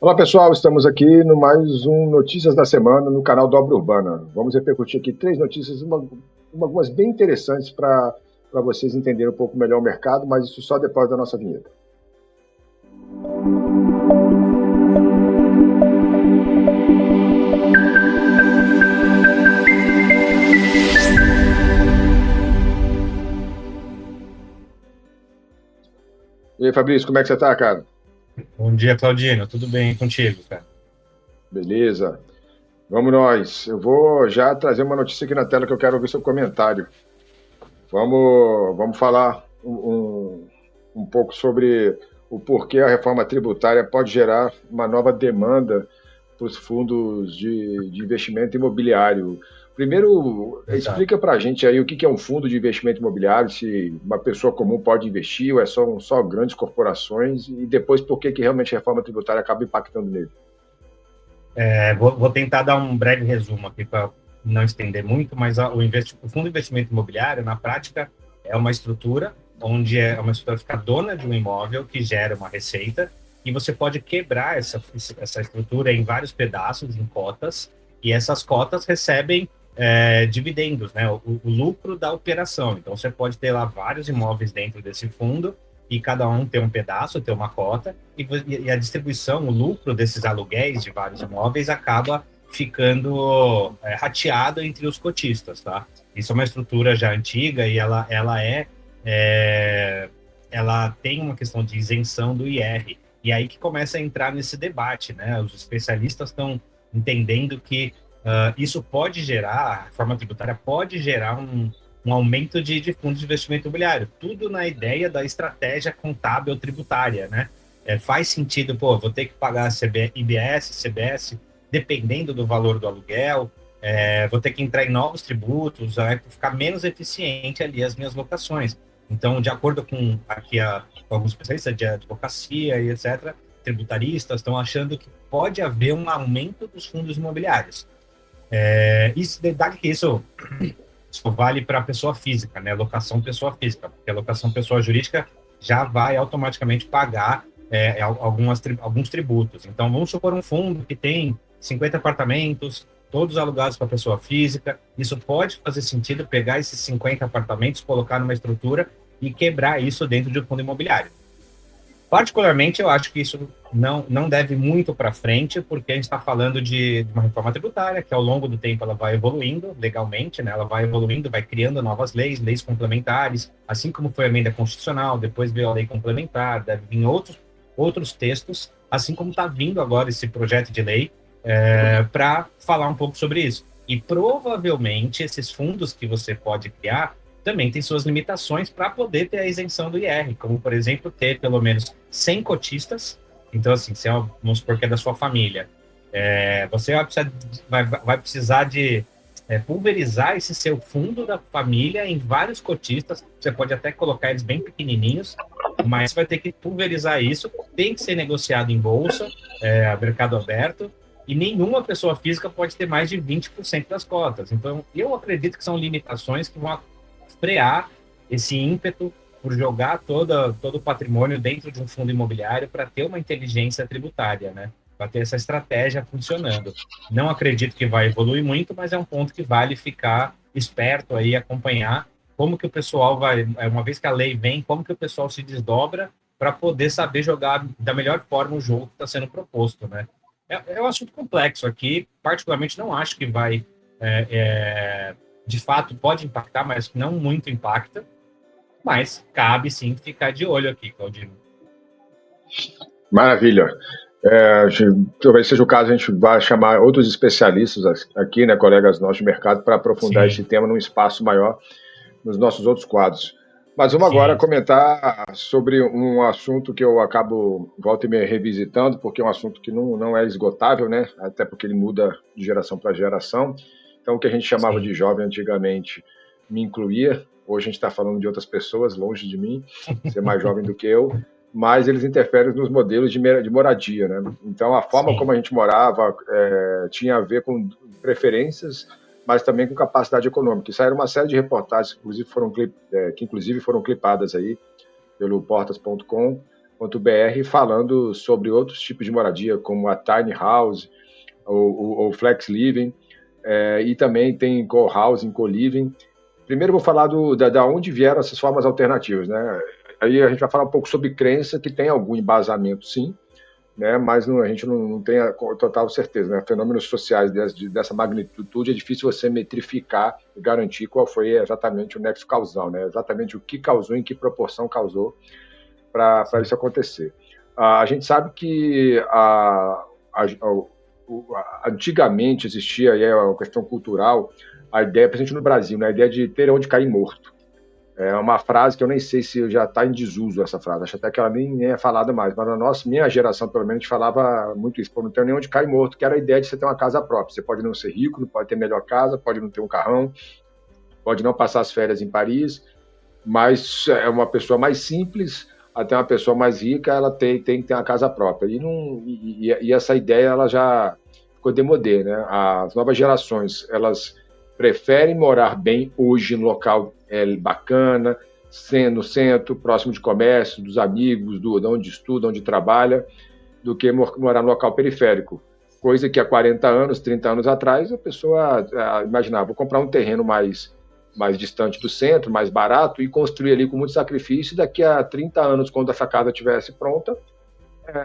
Olá pessoal, estamos aqui no mais um Notícias da Semana no canal Dobra Urbana. Vamos repercutir aqui três notícias, algumas bem interessantes para vocês entenderem um pouco melhor o mercado, mas isso só depois da nossa vinheta. E aí, Fabrício, como é que você está, cara? Bom dia, Claudino. Tudo bem contigo, cara? Beleza. Vamos nós. Eu vou já trazer uma notícia aqui na tela que eu quero ouvir seu comentário. Vamos falar um pouco sobre o porquê a reforma tributária pode gerar uma nova demanda para os fundos de investimento imobiliário. Primeiro, Exato. explica para a gente aí o que é um fundo de investimento imobiliário, se uma pessoa comum pode investir ou só grandes corporações, e depois por que realmente a reforma tributária acaba impactando nele. Vou tentar dar um breve resumo aqui para não estender muito, mas o fundo de investimento imobiliário, na prática, é uma estrutura onde é uma estrutura que fica dona de um imóvel que gera uma receita e você pode quebrar essa estrutura em vários pedaços, em cotas, e essas cotas recebem dividendos, né? O lucro da operação. Então, você pode ter lá vários imóveis dentro desse fundo e cada um tem um pedaço, tem uma cota, e a distribuição, o lucro desses aluguéis de vários imóveis acaba ficando rateado entre os cotistas, tá? Isso é uma estrutura já antiga e é, ela tem uma questão de isenção do IR. E aí que começa a entrar nesse debate, né? Os especialistas estão entendendo que isso pode gerar, a reforma tributária pode gerar um aumento de fundos de investimento imobiliário. Tudo na ideia da estratégia contábil tributária, né? Faz sentido, pô, vou ter que pagar IBS, CBS, dependendo do valor do aluguel, vou ter que entrar em novos tributos, vai ficar menos eficiente ali as minhas locações. Então, de acordo com com alguns especialistas de advocacia e etc., tributaristas estão achando que pode haver um aumento dos fundos imobiliários. Isso, detalhe que isso vale para a pessoa física, né? Locação pessoa física, porque a locação pessoa jurídica já vai automaticamente pagar alguns tributos. Então, vamos supor um fundo que tem 50 apartamentos, todos alugados para pessoa física. Isso pode fazer sentido pegar esses 50 apartamentos, colocar numa estrutura e quebrar isso dentro de um fundo imobiliário. Particularmente, eu acho que isso não deve muito para frente, porque a gente está falando de uma reforma tributária, que ao longo do tempo ela vai evoluindo legalmente, né? Ela vai evoluindo, vai criando novas leis, leis complementares, assim como foi a emenda constitucional, depois veio a lei complementar, deve vir outros textos, assim como está vindo agora esse projeto de lei para falar um pouco sobre isso. E provavelmente esses fundos que você pode criar também tem suas limitações para poder ter a isenção do IR, como, por exemplo, ter pelo menos 100 cotistas. Então, assim, se vamos supor que é da sua família, você vai precisar de pulverizar esse seu fundo da família em vários cotistas. Você pode até colocar eles bem pequenininhos, mas você vai ter que pulverizar isso. Tem que ser negociado em bolsa, mercado aberto, e nenhuma pessoa física pode ter mais de 20% das cotas. Então, eu acredito que são limitações que vão frear esse ímpeto por jogar todo o patrimônio dentro de um fundo imobiliário para ter uma inteligência tributária, né? Para ter essa estratégia funcionando. Não acredito que vai evoluir muito, mas é um ponto que vale ficar esperto aí, acompanhar como que o pessoal vai, uma vez que a lei vem, como que o pessoal se desdobra para poder saber jogar da melhor forma o jogo que está sendo proposto, né? É um assunto complexo aqui, particularmente não acho que vai de fato pode impactar, mas não muito impacta. Mas cabe sim ficar de olho aqui, Claudino. Maravilha. Talvez seja o caso, a gente vai chamar outros especialistas aqui, né, colegas nossos de mercado, para aprofundar esse Sim, tema num espaço maior nos nossos outros quadros. Mas vamos agora sim, comentar sobre um assunto que eu acabo volta e meia revisitando, porque é um assunto que não é esgotável, né? Até porque ele muda de geração para geração. Então, o que a gente chamava sim. de jovem antigamente me incluía. Hoje a gente está falando de outras pessoas, longe de mim, ser mais jovem do que eu, mas eles interferem nos modelos de moradia, né? Então, a forma como Sim. a gente morava tinha a ver com preferências, mas também com capacidade econômica. E saíram uma série de reportagens que inclusive foram clipadas aí pelo portas.com, falando sobre outros tipos de moradia, como a tiny house ou flex living, e também tem co-housing, co-living. Primeiro eu vou falar da onde vieram essas formas alternativas, né? Aí a gente vai falar um pouco sobre crença, que tem algum embasamento, sim, né? Mas a gente não tem a total certeza, né? Fenômenos sociais dessa magnitude é difícil você metrificar e garantir qual foi exatamente o nexo causal, né? Exatamente o que causou, em que proporção causou para isso acontecer. A gente sabe que antigamente existia, aí é uma questão cultural, a ideia, presente no Brasil, né? A ideia de ter onde cair morto. É uma frase que eu nem sei se já está em desuso, essa frase. Acho até que ela nem é falada mais. Mas na minha geração, pelo menos, a gente falava muito isso. Pô, não tenho nem onde cair morto, que era a ideia de você ter uma casa própria. Você pode não ser rico, não pode ter melhor casa, pode não ter um carrão, pode não passar as férias em Paris, mas é uma pessoa mais simples, até uma pessoa mais rica, ela tem que ter uma casa própria. E essa ideia ela já ficou demodê, né? As novas gerações, elas preferem morar bem hoje no local bacana, no centro, próximo de comércio, dos amigos, de onde estuda, onde trabalha, do que morar no local periférico. Coisa que há 40 anos, 30 anos atrás, a pessoa imaginava, vou comprar um terreno mais distante do centro, mais barato, e construir ali com muito sacrifício, e daqui a 30 anos, quando essa casa estivesse pronta,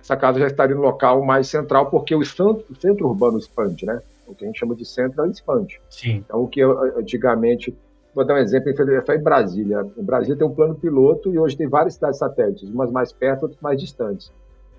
essa casa já estaria no local mais central, porque o centro urbano expande, né? O que a gente chama de centro, ela expande. Sim. Então, o que antigamente... Vou dar um exemplo, foi em Brasília. Em Brasília tem um plano piloto e hoje tem várias cidades satélites, umas mais perto, outras mais distantes.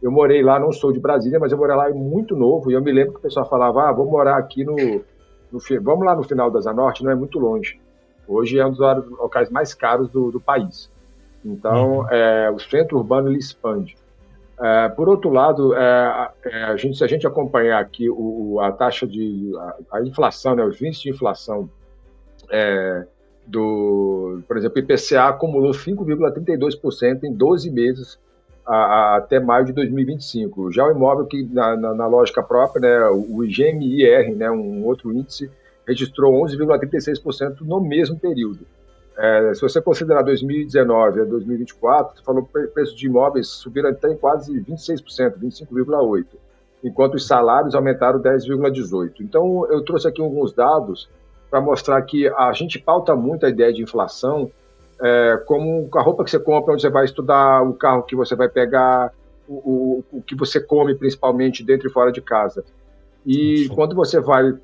Eu morei lá, não sou de Brasília, mas eu morei lá muito novo, e eu me lembro que o pessoal falava, vou morar aqui vamos lá no final da Zanorte, não é muito longe. Hoje é um dos locais mais caros do país. Então, o centro urbano ele expande. Por outro lado, se a gente acompanhar aqui a taxa a inflação, né, os índices de inflação por exemplo, o IPCA acumulou 5,32% em 12 meses até maio de 2025. Já o imóvel, que na lógica própria, né, o IGMIR, né, um outro índice, registrou 11,36% no mesmo período. Se você considerar 2019 a 2024, você falou que o preço de imóveis subiram até quase 26%, 25,8%, enquanto os salários aumentaram 10,18%. Então, eu trouxe aqui alguns dados para mostrar que a gente pauta muito a ideia de inflação como a roupa que você compra, onde você vai estudar, o carro que você vai pegar, o que você come, principalmente, dentro e fora de casa. E quando você vai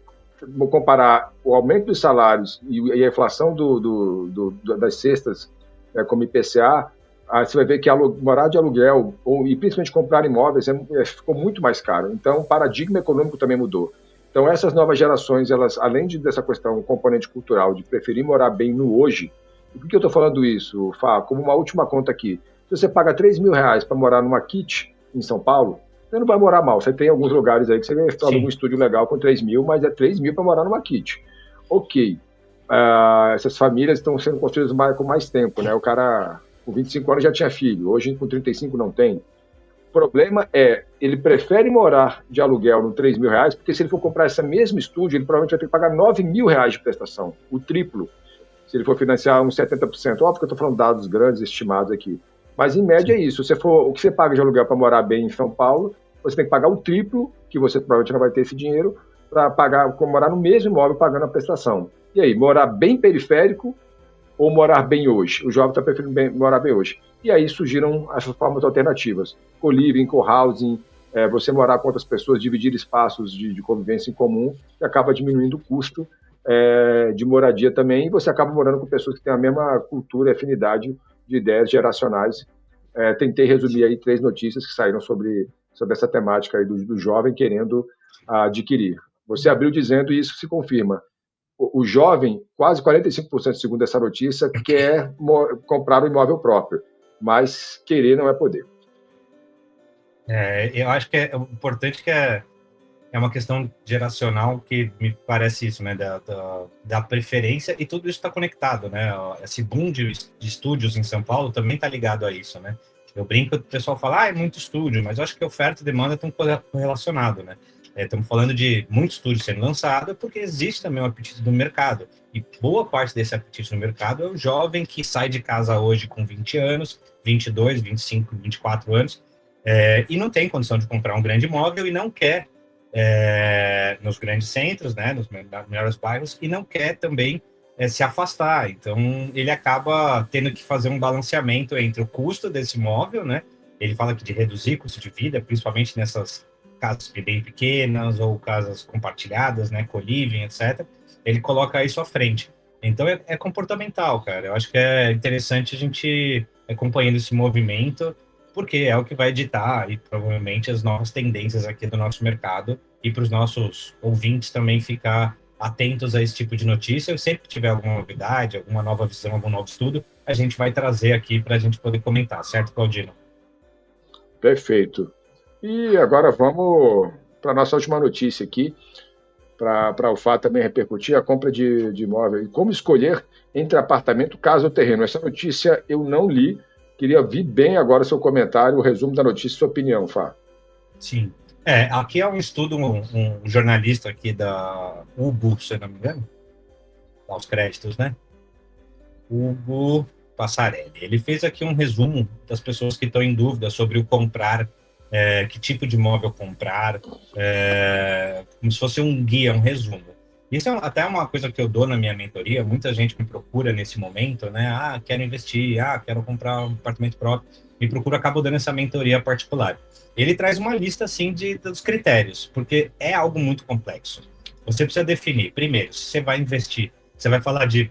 comparar o aumento dos salários e a inflação das cestas, como IPCA, você vai ver que morar de aluguel e principalmente comprar imóveis ficou muito mais caro. Então, o paradigma econômico também mudou. Então, essas novas gerações, elas, além dessa questão, um componente cultural, de preferir morar bem no hoje, e por que eu estou falando isso, Fá? Como uma última conta aqui, se você paga R$3.000 para morar numa kit em São Paulo, você não vai morar mal. Você tem alguns lugares aí que você instala um estúdio legal com 3 mil, mas é 3 mil para morar numa kit. Ok. Essas famílias estão sendo construídas com mais tempo, né? O cara com 25 anos já tinha filho, hoje com 35 não tem. O problema ele prefere morar de aluguel no R$3.000, porque se ele for comprar esse mesmo estúdio, ele provavelmente vai ter que pagar R$9.000 de prestação, o triplo, se ele for financiar uns 70%. Óbvio que eu estou falando dados grandes estimados aqui. Mas, em média, é isso. O que você paga de aluguel para morar bem em São Paulo, você tem que pagar o triplo, que você provavelmente não vai ter esse dinheiro, para morar no mesmo imóvel pagando a prestação. E aí, morar bem periférico ou morar bem hoje? O jovem está preferindo morar bem hoje. E aí surgiram essas formas alternativas. Co-living, co-housing, você morar com outras pessoas, dividir espaços de convivência em comum, que acaba diminuindo o custo de moradia também, e você acaba morando com pessoas que têm a mesma cultura e afinidade de ideias geracionais. Tentei resumir aí 3 notícias que saíram sobre essa temática aí do jovem querendo adquirir. Você abriu dizendo, e isso se confirma, o jovem, quase 45%, segundo essa notícia, quer comprar um imóvel próprio, mas querer não é poder. Eu acho que é importante que é uma questão geracional, que me parece isso, né, da preferência, e tudo isso está conectado, né? Esse boom de estúdios em São Paulo também está ligado a isso, né? Eu brinco, o pessoal fala, é muito estúdio, mas eu acho que oferta e demanda estão correlacionados, né? Estamos falando de muito estúdio sendo lançado, porque existe também um apetite do mercado. E boa parte desse apetite no mercado é o jovem que sai de casa hoje com 20 anos, 22, 25, 24 anos, e não tem condição de comprar um grande imóvel e não quer, nos grandes centros, né, nos melhores bairros, e não quer também se afastar. Então, ele acaba tendo que fazer um balanceamento entre o custo desse imóvel, né? Ele fala que de reduzir custo de vida, principalmente nessas casas bem pequenas ou casas compartilhadas, né, co-living, etc. Ele coloca isso à frente. Então, é comportamental, cara. Eu acho que é interessante a gente ir acompanhando esse movimento, porque é o que vai ditar e provavelmente as novas tendências aqui do nosso mercado, e para os nossos ouvintes também ficar atentos a esse tipo de notícia. Eu sempre que tiver alguma novidade, alguma nova visão, algum novo estudo, a gente vai trazer aqui para a gente poder comentar, certo, Claudino? Perfeito. E agora vamos para a nossa última notícia aqui, para o fato também repercutir, a compra de imóvel e como escolher entre apartamento, casa ou terreno. Essa notícia eu não li, queria ouvir bem agora seu comentário, o resumo da notícia, sua opinião, Fá. Sim. Aqui é um estudo, um jornalista aqui da UBU, se eu não me engano, dá os créditos, né? Hugo Passarelli. Ele fez aqui um resumo das pessoas que estão em dúvida sobre o comprar, que tipo de imóvel comprar, como se fosse um guia, um resumo. Isso é até uma coisa que eu dou na minha mentoria. Muita gente me procura nesse momento, né? Ah, quero investir, quero comprar um apartamento próprio. Me procura, acabo dando essa mentoria particular. Ele traz uma lista, assim, dos critérios, porque é algo muito complexo. Você precisa definir, primeiro, se você vai investir, você vai falar de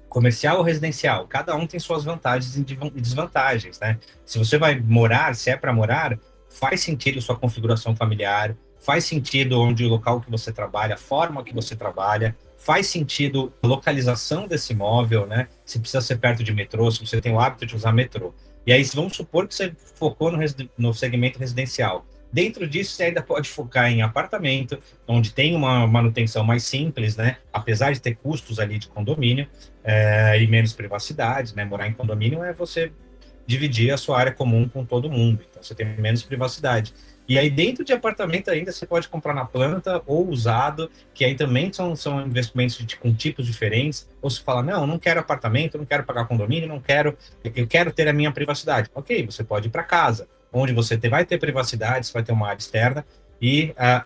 comercial ou residencial, cada um tem suas vantagens e desvantagens, né? Se você vai morar, se é para morar, faz sentido sua configuração familiar, faz sentido onde o local que você trabalha, a forma que você trabalha, faz sentido a localização desse imóvel, né? Se precisa ser perto de metrô, se você tem o hábito de usar metrô. E aí, vamos supor que você focou no segmento residencial. Dentro disso, você ainda pode focar em apartamento, onde tem uma manutenção mais simples, né? Apesar de ter custos ali de condomínio, e menos privacidade, né? Morar em condomínio é você dividir a sua área comum com todo mundo, então você tem menos privacidade. E aí, dentro de apartamento ainda, você pode comprar na planta ou usado, que aí também são investimentos com tipos diferentes. Ou se fala, não quero apartamento, não quero pagar condomínio, eu quero ter a minha privacidade. Ok, você pode ir para casa, onde você vai ter privacidade, você vai ter uma área externa,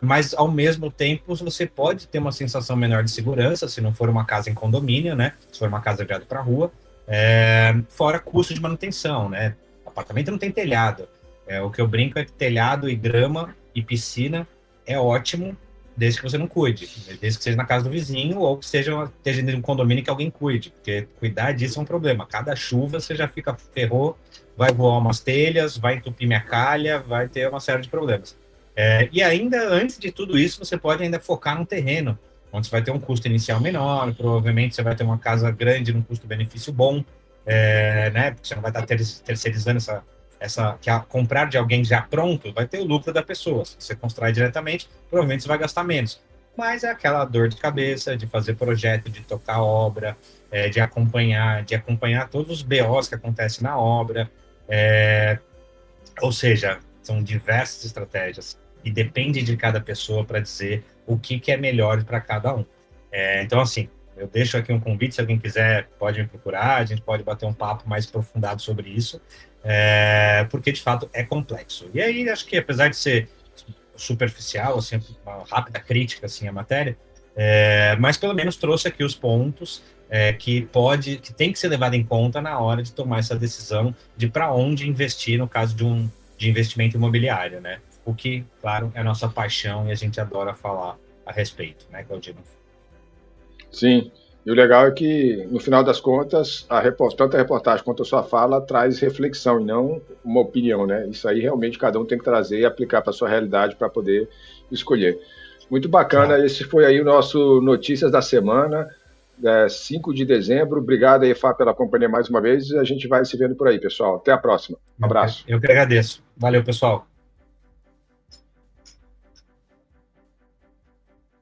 mas ao mesmo tempo você pode ter uma sensação menor de segurança, se não for uma casa em condomínio, né? Se for uma casa virada para a rua, fora custo de manutenção, né? Apartamento não tem telhado. O que eu brinco é que telhado e grama e piscina é ótimo, desde que você não cuide, desde que seja na casa do vizinho ou que esteja em um condomínio que alguém cuide, porque cuidar disso é um problema. Cada chuva você já ferrou, vai voar umas telhas, vai entupir minha calha, vai ter uma série de problemas. E ainda, antes de tudo isso, você pode ainda focar no terreno, onde você vai ter um custo inicial menor, provavelmente você vai ter uma casa grande num custo-benefício bom, né? Porque você não vai estar terceirizando comprar de alguém já pronto, vai ter o lucro da pessoa. Se você constrói diretamente, provavelmente você vai gastar menos. Mas é aquela dor de cabeça de fazer projeto, de tocar obra, de acompanhar todos os BOs que acontecem na obra. Ou seja, são diversas estratégias e depende de cada pessoa para dizer o que é melhor para cada um. Então, assim, eu deixo aqui um convite, se alguém quiser, pode me procurar, a gente pode bater um papo mais aprofundado sobre isso, porque, de fato, é complexo. E aí, acho que, apesar de ser superficial, assim, uma rápida crítica, assim, à matéria, mas pelo menos trouxe aqui os pontos que tem que ser levado em conta na hora de tomar essa decisão de para onde investir no caso de investimento imobiliário, né? O que, claro, é a nossa paixão e a gente adora falar a respeito, né, Claudino? Sim, e o legal é que, no final das contas, tanto a reportagem quanto a sua fala traz reflexão e não uma opinião, né? Isso aí realmente cada um tem que trazer e aplicar para a sua realidade para poder escolher. Muito bacana, claro. Esse foi aí o nosso Notícias da Semana, 5 de dezembro. Obrigado aí, Fá, pela companhia mais uma vez. A gente vai se vendo por aí, pessoal. Até a próxima. Um abraço. Eu que agradeço. Valeu, pessoal.